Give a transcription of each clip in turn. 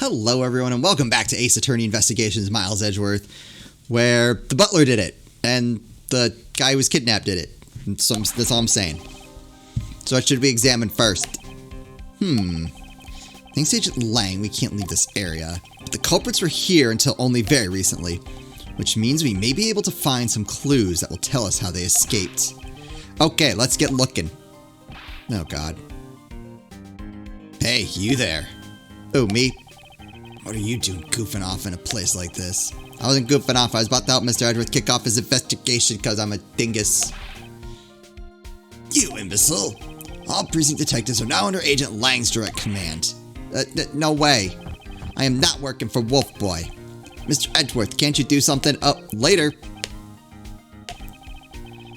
Hello everyone and welcome back to Ace Attorney Investigations Miles Edgeworth, where the butler did it, and the guy who was kidnapped did it. That's all I'm saying. So what should we examine first? Thanks to Agent Lang, we can't leave this area. But the culprits were here until only very recently, which means we may be able to find some clues that will tell us how they escaped. Okay, let's get looking. Oh god. Hey, you there. Oh, me? What are you doing goofing off in a place like this? I wasn't goofing off. I was about to help Mr. Edgeworth kick off his investigation because I'm a dingus. You imbecile! All precinct detectives are now under Agent Lang's direct command. No way. I am not working for Wolf Boy. Mr. Edgeworth, can't you do something? Later.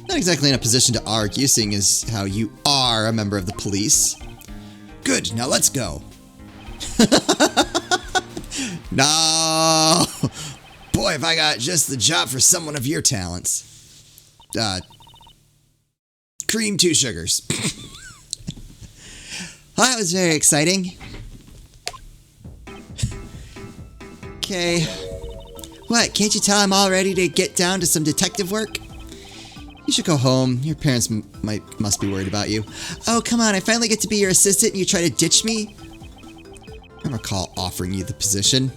Not exactly in a position to argue, seeing as how you are a member of the police. Good, now let's go. No! Boy, if I got just the job for someone of your talents. Cream 2 sugars. Well, that was very exciting. Okay. What, can't you tell I'm all ready to get down to some detective work? You should go home. Your parents must be worried about you. Oh, come on, I finally get to be your assistant and you try to ditch me? I don't recall offering you the position.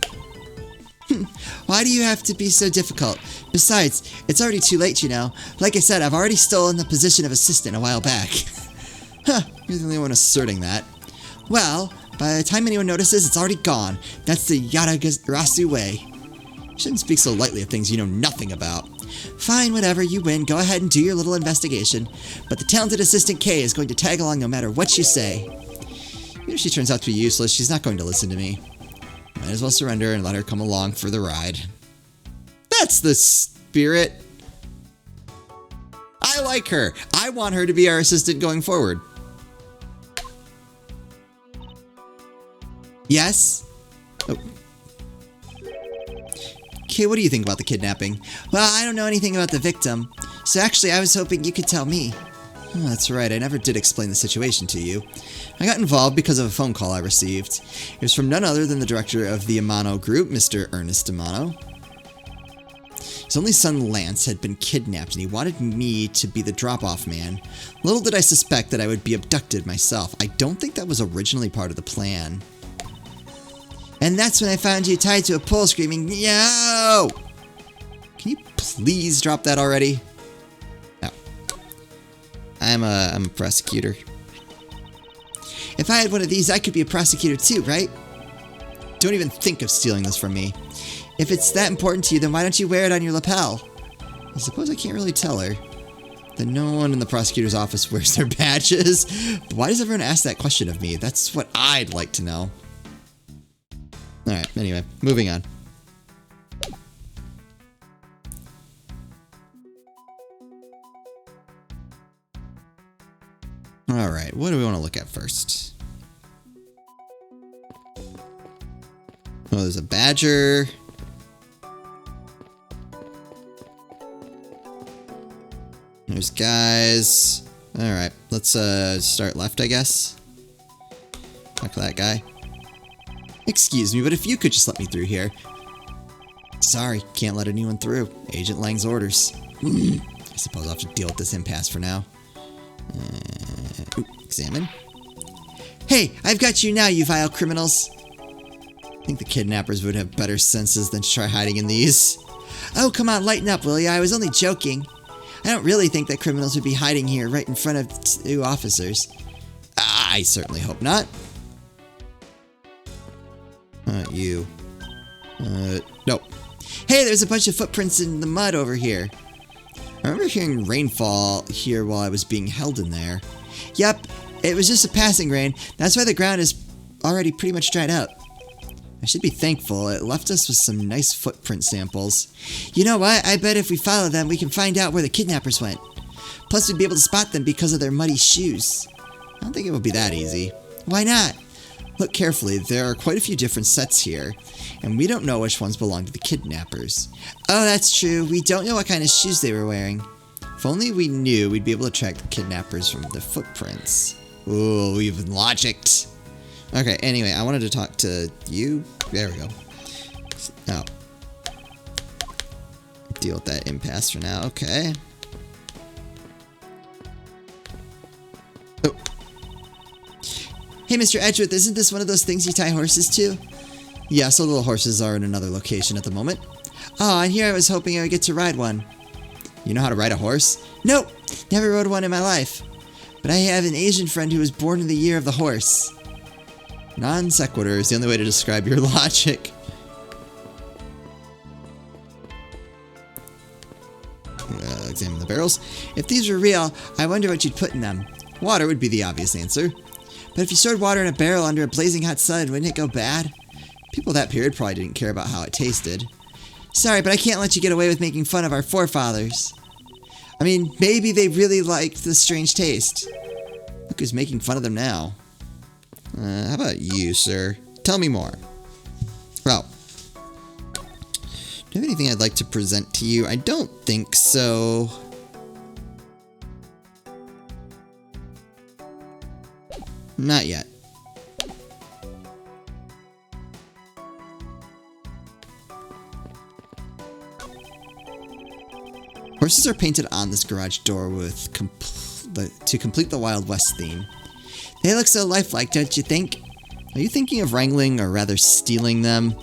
Why do you have to be so difficult? Besides, it's already too late, you know. Like I said, I've already stolen the position of assistant a while back. Huh, you're the only one asserting that. Well, by the time anyone notices, it's already gone. That's the Yadagarasu way. You shouldn't speak so lightly of things you know nothing about. Fine, whatever, you win. Go ahead and do your little investigation. But the talented assistant Kay is going to tag along no matter what you say. Even if she turns out to be useless, she's not going to listen to me. Might as well surrender and let her come along for the ride. That's the spirit. I like her. I want her to be our assistant going forward. Yes? Oh. Okay, what do you think about the kidnapping? Well, I don't know anything about the victim. So actually, I was hoping you could tell me. Oh, that's right, I never did explain the situation to you. I got involved because of a phone call I received. It was from none other than the director of the Amano Group, Mr. Ernest Amano. His only son, Lance, had been kidnapped and he wanted me to be the drop-off man. Little did I suspect that I would be abducted myself. I don't think that was originally part of the plan. And that's when I found you tied to a pole screaming, "No!" Can you please drop that already? No. I'm a prosecutor. If I had one of these, I could be a prosecutor too, right? Don't even think of stealing this from me. If it's that important to you, then why don't you wear it on your lapel? I suppose I can't really tell her. Then no one in the prosecutor's office wears their badges. But why does everyone ask that question of me? That's what I'd like to know. Alright, anyway, moving on. Alright, what do we want to look at first? Oh, there's a badger. There's guys. Alright, let's start left, I guess. Talk to that guy. Excuse me, but if you could just let me through here. Sorry, can't let anyone through. Agent Lang's orders. I suppose I'll have to deal with this impasse for now. Examine. Hey, I've got you now, you vile criminals. I think the kidnappers would have better senses than to try hiding in these. Oh, come on, lighten up, will ya? I was only joking. I don't really think that criminals would be hiding here right in front of 2 officers. I certainly hope not. You. Nope. Hey, there's a bunch of footprints in the mud over here. I remember hearing rainfall here while I was being held in there. Yep, it was just a passing rain. That's why the ground is already pretty much dried up. I should be thankful. It left us with some nice footprint samples. You know what? I bet if we follow them, we can find out where the kidnappers went. Plus, we'd be able to spot them because of their muddy shoes. I don't think it would be that easy. Why not? Look carefully, there are quite a few different sets here, and we don't know which ones belong to the kidnappers. Oh, that's true. We don't know what kind of shoes they were wearing. If only we knew, we'd be able to track the kidnappers from the footprints. Ooh, we've logicked. Okay, anyway, I wanted to talk to you. There we go. Oh. Deal with that impasse for now. Okay. Oh. Hey, Mr. Edgeworth, isn't this one of those things you tie horses to? Yeah, so little horses are in another location at the moment. Oh, and here I was hoping I would get to ride one. You know how to ride a horse? Nope, never rode one in my life. But I have an Asian friend who was born in the year of the horse. Non sequitur is the only way to describe your logic. Examine the barrels. If these were real, I wonder what you'd put in them. Water would be the obvious answer. But if you stored water in a barrel under a blazing hot sun, wouldn't it go bad? People of that period probably didn't care about how it tasted. Sorry, but I can't let you get away with making fun of our forefathers. I mean, maybe they really liked the strange taste. Look who's making fun of them now. How about you, sir? Tell me more. Well, do you have anything I'd like to present to you? I don't think so. Not yet. Horses are painted on this garage door with to complete the Wild West theme. They look so lifelike, don't you think? Are you thinking of wrangling or rather stealing them?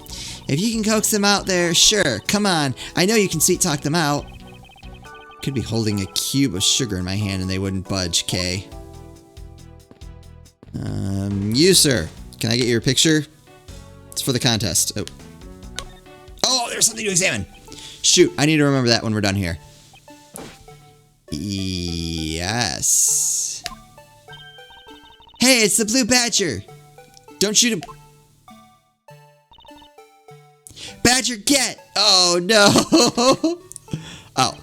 If you can coax them out there, sure, come on. I know you can sweet talk them out. Could be holding a cube of sugar in my hand and they wouldn't budge, Kay. You, sir. Can I get your picture? It's for the contest. Oh. Oh, there's something to examine. Shoot, I need to remember that when we're done here. Yes. Hey, it's the blue badger. Don't shoot him. Badger, get! Oh, no. Oh.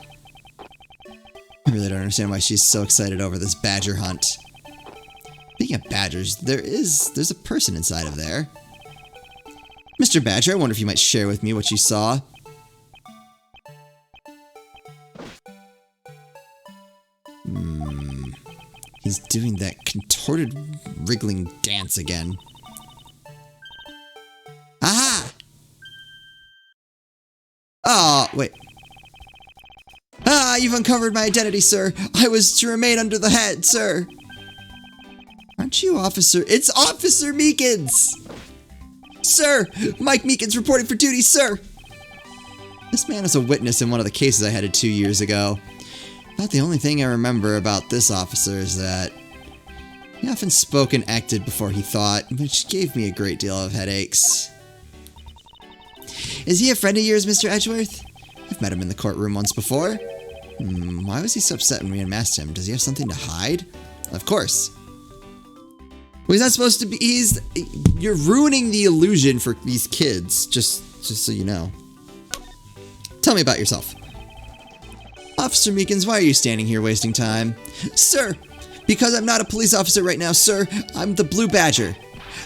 I really don't understand why she's so excited over this badger hunt. Speaking of badgers, there's a person inside of there. Mr. Badger, I wonder if you might share with me what you saw. He's doing that contorted, wriggling dance again. Aha! Oh, wait. Ah, you've uncovered my identity, sir. I was to remain under the head, sir. Aren't you Officer? It's Officer Meekins! Sir! Mike Meekins reporting for duty, sir! This man is a witness in one of the cases I headed 2 years ago. About the only thing I remember about this officer is that he often spoke and acted before he thought, which gave me a great deal of headaches. Is he a friend of yours, Mr. Edgeworth? I've met him in the courtroom once before. Why was he so upset when we unmasked him? Does he have something to hide? Of course. Well, he's not supposed to be. You're ruining the illusion for these kids, just so you know. Tell me about yourself. Officer Meekins, why are you standing here wasting time? Sir, because I'm not a police officer right now, sir. I'm the Blue Badger.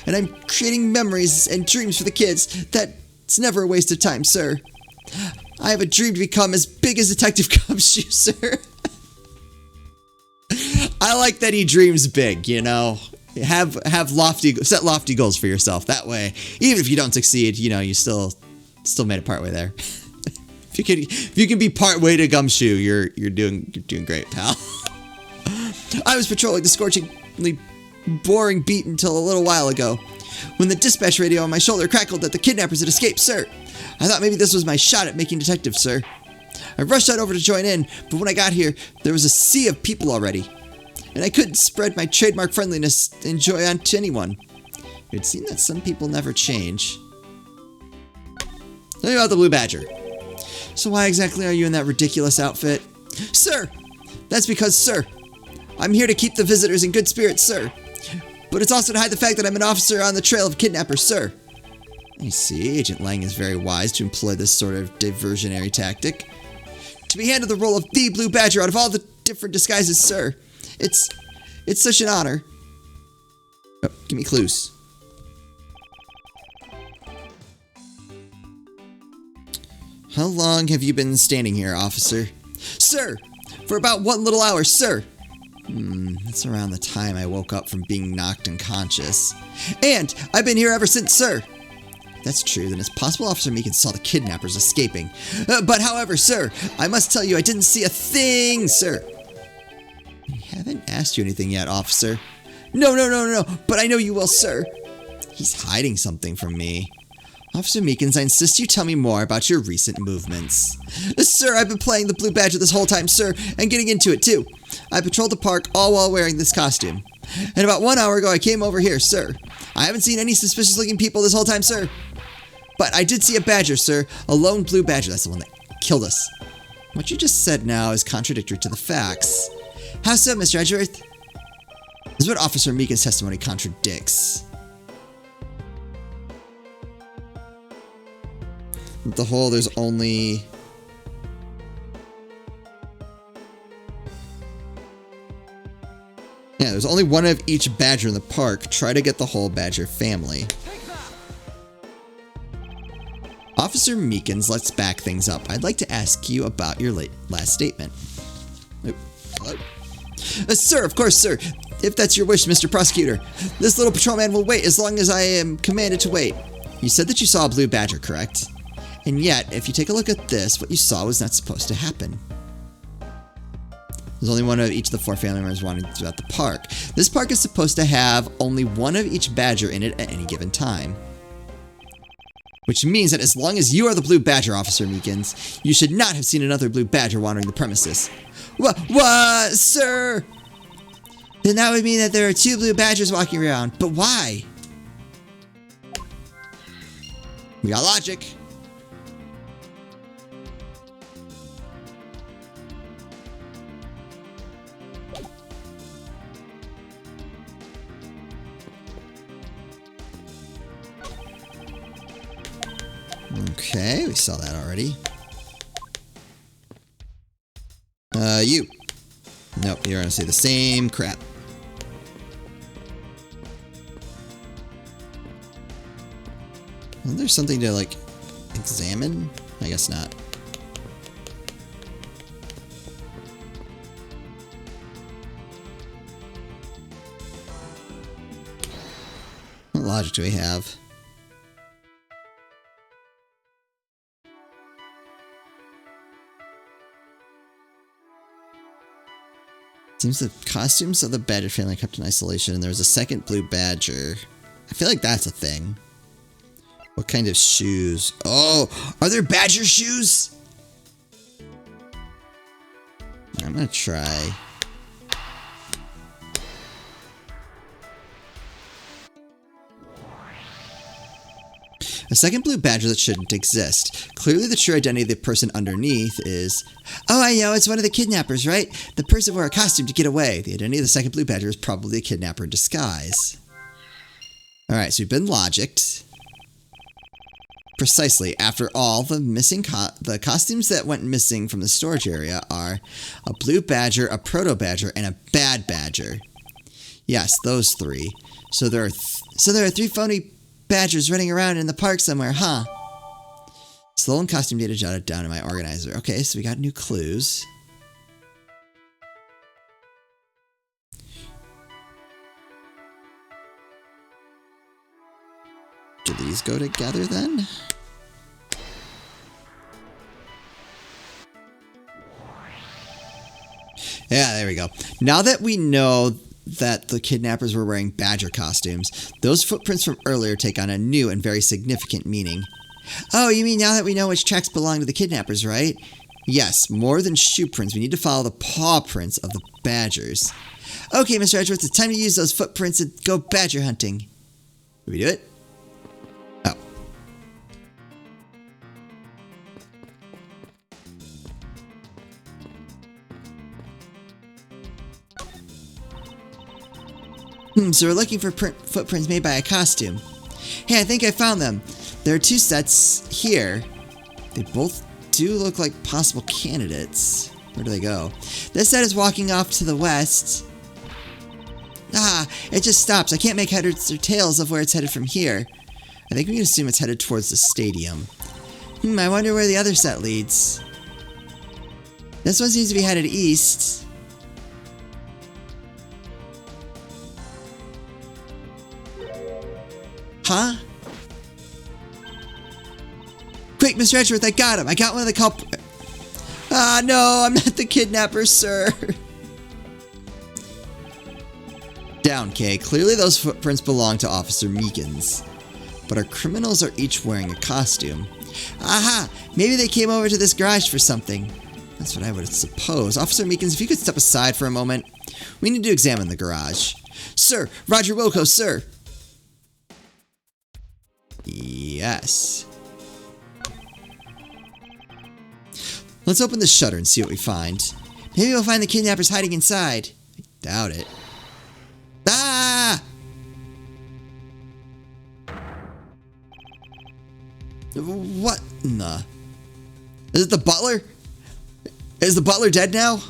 And I'm creating memories and dreams for the kids. That's never a waste of time, sir. I have a dream to become as big as Detective Gumshoe, sir. I like that he dreams big, you know. Set lofty goals for yourself. That way, even if you don't succeed, you know, you still made it part way there. If you can be part way to Gumshoe, you're doing great, pal. I was patrolling the scorchingly boring beat until a little while ago, when the dispatch radio on my shoulder crackled that the kidnappers had escaped, sir. I thought maybe this was my shot at making detective, sir. I rushed out over to join in, but when I got here, there was a sea of people already, and I couldn't spread my trademark friendliness and joy on to anyone. It would seem that some people never change. Tell me about the Blue Badger. So why exactly are you in that ridiculous outfit? Sir! That's because, sir, I'm here to keep the visitors in good spirits, sir. But it's also to hide the fact that I'm an officer on the trail of kidnappers, sir. I see. Agent Lang is very wise to employ this sort of diversionary tactic. To be handed the role of the Blue Badger out of all the different disguises, sir. It's such an honor. Oh, give me clues. How long have you been standing here, officer? Sir, for about 1 little hour, sir. That's around the time I woke up from being knocked unconscious. And I've been here ever since, sir. If that's true, then it's possible Officer Meekins saw the kidnappers escaping. But however, sir, I must tell you I didn't see a thing, sir. I haven't asked you anything yet, officer. No, but I know you will, sir. He's hiding something from me. Officer Meekins, I insist you tell me more about your recent movements. Sir, I've been playing the Blue Badger this whole time, sir, and getting into it, too. I patrolled the park all while wearing this costume. And about 1 hour ago, I came over here, sir. I haven't seen any suspicious-looking people this whole time, sir. But I did see a badger, sir. A lone blue badger. That's the one that killed us. What you just said now is contradictory to the facts. How so, Mr. Edgeworth? This is what Officer Meekins' testimony contradicts. The whole, there's only... Yeah, there's only one of each badger in the park. Try to get the whole badger family. Officer Meekins, let's back things up. I'd like to ask you about your last statement. Hello? Sir, of course, sir. If that's your wish, Mr. Prosecutor. This little patrolman will wait as long as I am commanded to wait. You said that you saw a blue badger, correct? And yet, if you take a look at this, what you saw was not supposed to happen. There's only one of each of the 4 family members wandering throughout the park. This park is supposed to have only one of each badger in it at any given time. Which means that as long as you are the blue badger, Officer Meekins, you should not have seen another blue badger wandering the premises. What, sir? Then that would mean that there are 2 blue badgers walking around. But why? We got logic. Okay, we saw that already. You. Nope, you're gonna say the same crap. Isn't there something to, like, examine? I guess not. What logic do we have? Seems the costumes of the badger family kept in isolation, and there was a second blue badger. I feel like that's a thing. What kind of shoes? Oh, are there badger shoes? I'm gonna try. A second blue badger that shouldn't exist. Clearly the true identity of the person underneath is... Oh, I know, it's one of the kidnappers, right? The person wore a costume to get away. The identity of the second blue badger is probably a kidnapper in disguise. Alright, so we've been logicked. Precisely. After all, the missing the costumes that went missing from the storage area are a blue badger, a proto badger, and a bad badger. Yes, those 3. So there are 3 phony badgers running around in the park somewhere, huh? Slow and costume data jotted down in my organizer. Okay, so we got new clues. Do these go together then? Yeah, there we go. Now that we know that the kidnappers were wearing badger costumes, those footprints from earlier take on a new and very significant meaning. Oh, you mean now that we know which tracks belong to the kidnappers, right? Yes, more than shoe prints, we need to follow the paw prints of the badgers. Okay, Mr. Edgeworth, it's time to use those footprints and go badger hunting. Did we do it? Oh. So we're looking for footprints made by a costume. Hey, I think I found them. There are 2 sets here. They both do look like possible candidates. Where do they go? This set is walking off to the west. Ah, it just stops. I can't make heads or tails of where it's headed from here. I think we can assume it's headed towards the stadium. I wonder where the other set leads. This one seems to be headed east. Huh? Quick, Mr. Edgeworth, I got him. I got one of the culprits. Ah, no, I'm not the kidnapper, sir. Down, Kay. Clearly those footprints belong to Officer Meekins. But our criminals are each wearing a costume. Aha! Maybe they came over to this garage for something. That's what I would suppose. Officer Meekins, if you could step aside for a moment. We need to examine the garage. Sir! Roger Wilco, sir! Yes. Let's open the shutter and see what we find. Maybe we'll find the kidnappers hiding inside. I doubt it. Ah! What in the... Is it the butler? Is the butler dead now?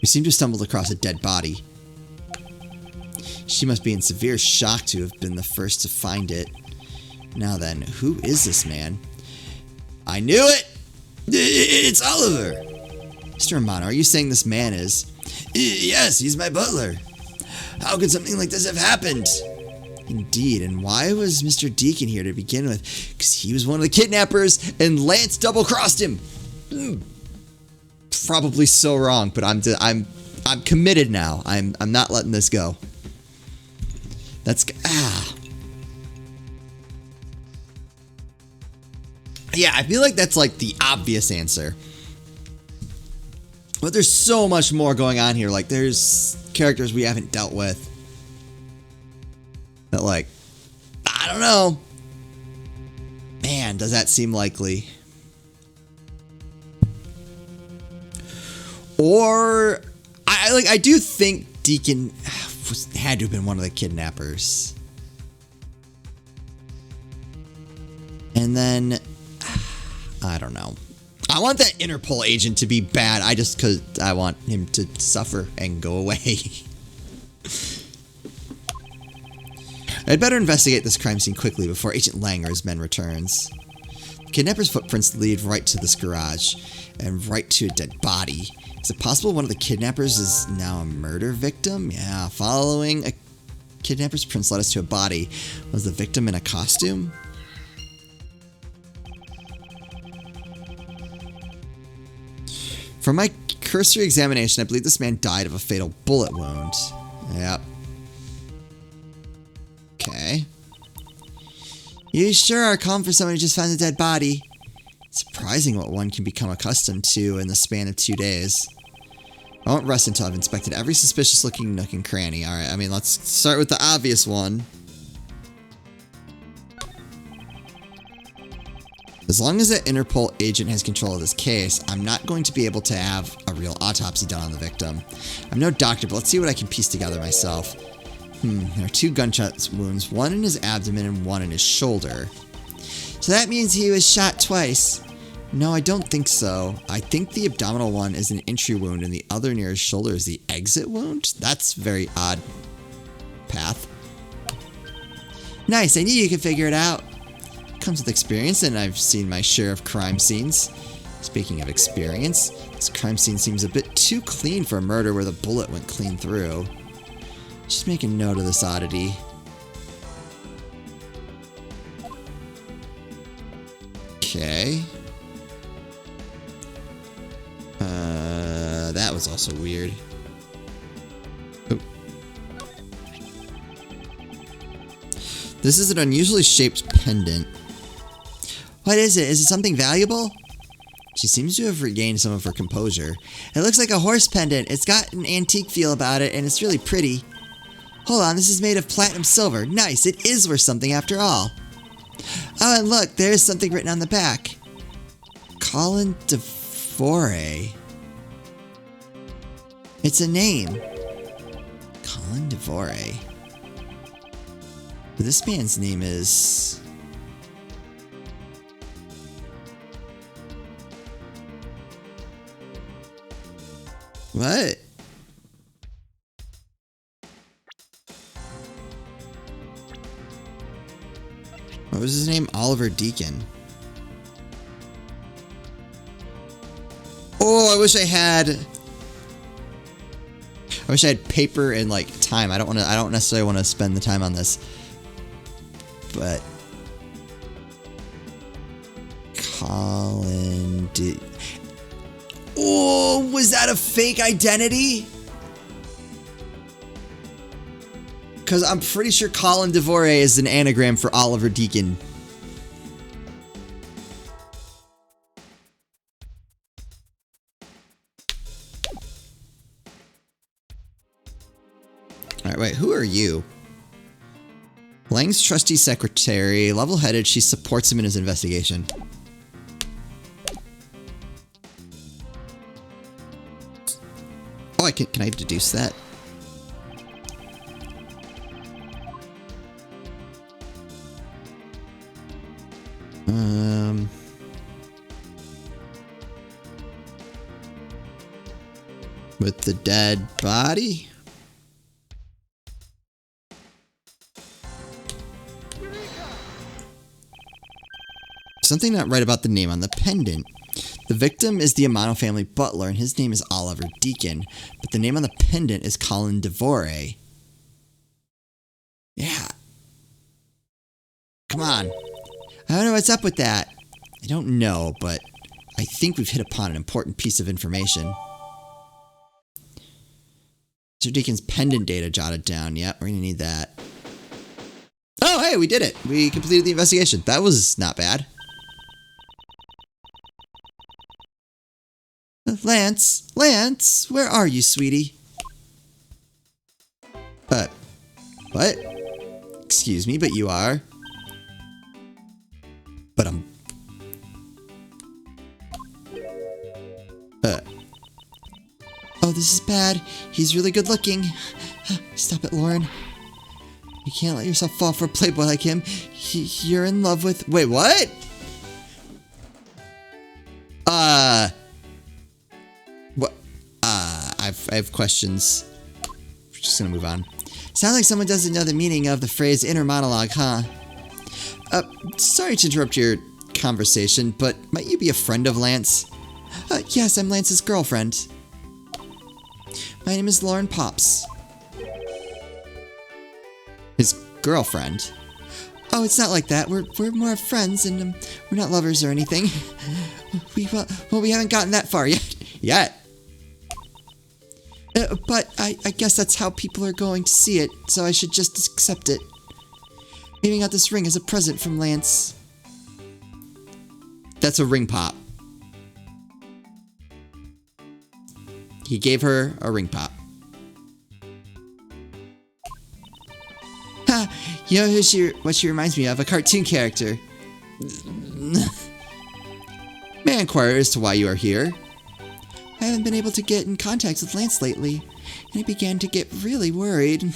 We seem to have stumbled across a dead body. She must be in severe shock to have been the first to find it. Now then, who is this man? I knew it! It's Oliver! Mr. Romano, are you saying this man is... Yes, he's my butler. How could something like this have happened? Indeed, and why was Mr. Deacon here to begin with? Because he was one of the kidnappers, and Lance double-crossed him. Probably so wrong, but I'm committed now. I'm not letting this go. That's Yeah, I feel like that's like the obvious answer. But there's so much more going on here. Like, there's characters we haven't dealt with. That, like, I don't know. Man, does that seem likely? Or, I do think Deacon had to have been one of the kidnappers. And then, I don't know. I want that Interpol agent to be bad. Because I want him to suffer and go away. I'd better investigate this crime scene quickly before Agent Lang or his men returns. The kidnapper's footprints lead right to this garage, and right to a dead body. Is it possible one of the kidnappers is now a murder victim? Yeah, following a kidnapper's prints led us to a body. Was the victim in a costume? From my cursory examination, I believe this man died of a fatal bullet wound. Yep. Okay. You sure are calm for someone who just found a dead body. Surprising what one can become accustomed to in the span of 2 days. I won't rest until I've inspected every suspicious-looking nook and cranny. Alright, I mean, let's start with the obvious one. As long as that Interpol agent has control of this case, I'm not going to be able to have a real autopsy done on the victim. I'm no doctor, but let's see what I can piece together myself. There are 2 gunshot wounds, one in his abdomen and one in his shoulder. So that means he was shot twice. No, I don't think so. I think the abdominal one is an entry wound and the other near his shoulder is the exit wound? That's very odd path. Nice, I knew you could figure it out. Comes with experience, and I've seen my share of crime scenes. Speaking of experience, this crime scene seems a bit too clean for a murder where the bullet went clean through. Just make a note of this oddity. Okay. That was also weird. Oh. This is an unusually shaped pendant. What is it? Is it something valuable? She seems to have regained some of her composure. It looks like a horse pendant. It's got an antique feel about it, and it's really pretty. Hold on, this is made of platinum silver. Nice, it is worth something after all. Oh, and look, there's something written on the back. Colin DeVore. It's a name. Colin DeVore. But this man's name is... What? What was his name? Oliver Deacon. Oh, I wish I had... I wish I had paper and like time. I don't necessarily want to spend the time on this. But Colin did. Oh, was that a fake identity? Because I'm pretty sure Colin Devore is an anagram for Oliver Deacon. Alright, wait, who are you? Lang's trusty secretary, level-headed, she supports him in his investigation. Oh, can I deduce that? With the dead body? Something not right about the name on the pendant. The victim is the Amano family butler, and his name is Oliver Deacon, but the name on the pendant is Colin Devore. Yeah. Come on. I don't know what's up with that. I don't know, but I think we've hit upon an important piece of information. Mr. Deacon's pendant data jotted down. Yep, we're going to need that. Oh, hey, we did it. We completed the investigation. That was not bad. Lance, where are you, sweetie? What? Excuse me, but you are? But oh, this is bad. He's really good looking. Stop it, Lauren. You can't let yourself fall for a playboy like him. You're in love with... Wait, what? What? I have questions. We're just gonna move on. Sounds like someone doesn't know the meaning of the phrase inner monologue, huh? Sorry to interrupt your conversation, but might you be a friend of Lance? Yes, I'm Lance's girlfriend. My name is Lauren Pops. His girlfriend? Oh, it's not like that. We're more friends, and we're not lovers or anything. We haven't gotten that far yet. But I guess that's how people are going to see it, so I should just accept it. Giving out this ring as a present from Lance. That's a ring pop. He gave her a ring pop. Ha! You know what she reminds me of? A cartoon character. May I inquire as to why you are here? I haven't been able to get in contact with Lance lately, and I began to get really worried.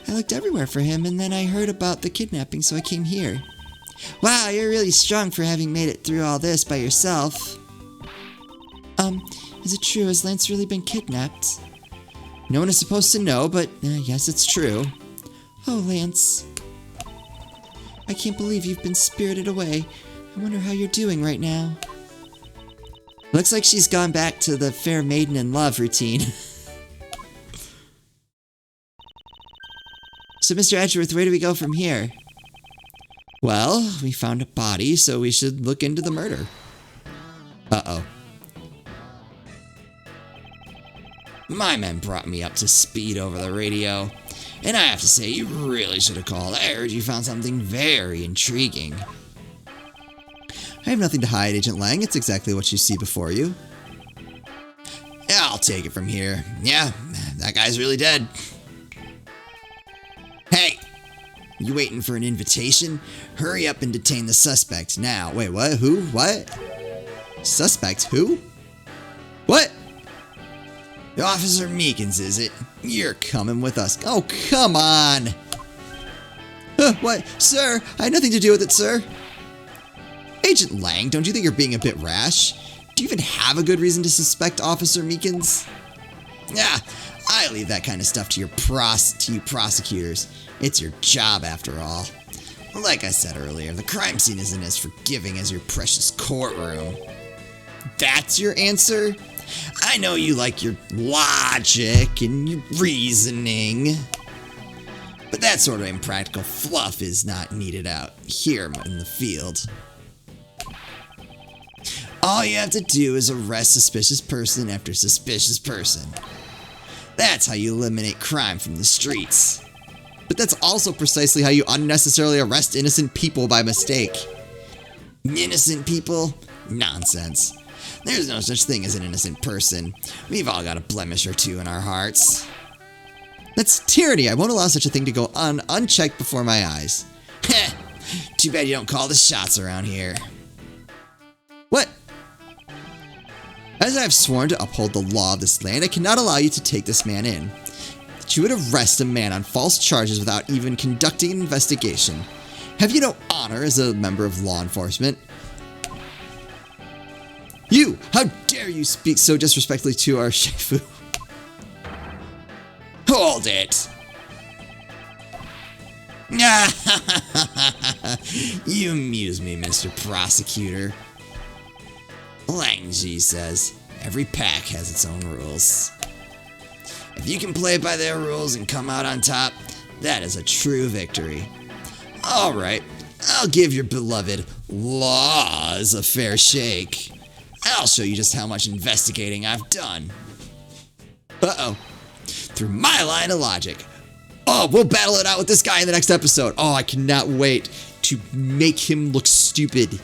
I looked everywhere for him, and then I heard about the kidnapping, so I came here. Wow, you're really strong for having made it through all this by yourself. Is it true? Has Lance really been kidnapped? No one is supposed to know, but yes, it's true. Oh, Lance. I can't believe you've been spirited away. I wonder how you're doing right now. Looks like she's gone back to the fair maiden in love routine. So, Mr. Edgeworth, where do we go from here? Well, we found a body, so we should look into the murder. Uh-oh. My men brought me up to speed over the radio, and I have to say, you really should have called. I heard you found something very intriguing. I have nothing to hide, Agent Lang. It's exactly what you see before you. Yeah, I'll take it from here. Yeah, that guy's really dead. Hey! You waiting for an invitation? Hurry up and detain the suspect now. Wait, what? Who? What? Suspect? Who? What? Officer Meekins, is it? You're coming with us. Oh, come on! What? Sir, I had nothing to do with it, sir. Agent Lang, don't you think you're being a bit rash? Do you even have a good reason to suspect Officer Meekins? I leave that kind of stuff to you prosecutors. It's your job, after all. Like I said earlier, the crime scene isn't as forgiving as your precious courtroom. That's your answer? I know you like your logic and your reasoning, but that sort of impractical fluff is not needed out here in the field. All you have to do is arrest suspicious person after suspicious person. That's how you eliminate crime from the streets. But that's also precisely how you unnecessarily arrest innocent people by mistake. Innocent people? Nonsense. There's no such thing as an innocent person. We've all got a blemish or two in our hearts. That's tyranny. I won't allow such a thing to go on unchecked before my eyes. Heh. Too bad you don't call the shots around here. What? As I have sworn to uphold the law of this land, I cannot allow you to take this man in. That you would arrest a man on false charges without even conducting an investigation. Have you no honor as a member of law enforcement? You! How dare you speak so disrespectfully to our Shifu? Hold it! You amuse me, Mr. Prosecutor. Langji says, every pack has its own rules. If you can play by their rules and come out on top, that is a true victory. Alright, I'll give your beloved laws a fair shake. I'll show you just how much investigating I've done. Uh-oh. Through my line of logic. Oh, we'll battle it out with this guy in the next episode. Oh, I cannot wait to make him look stupid.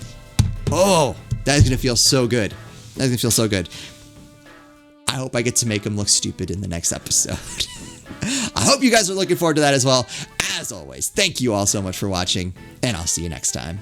Oh, that is going to feel so good. That's going to feel so good. I hope I get to make him look stupid in the next episode. I hope you guys are looking forward to that as well. As always, thank you all so much for watching, and I'll see you next time.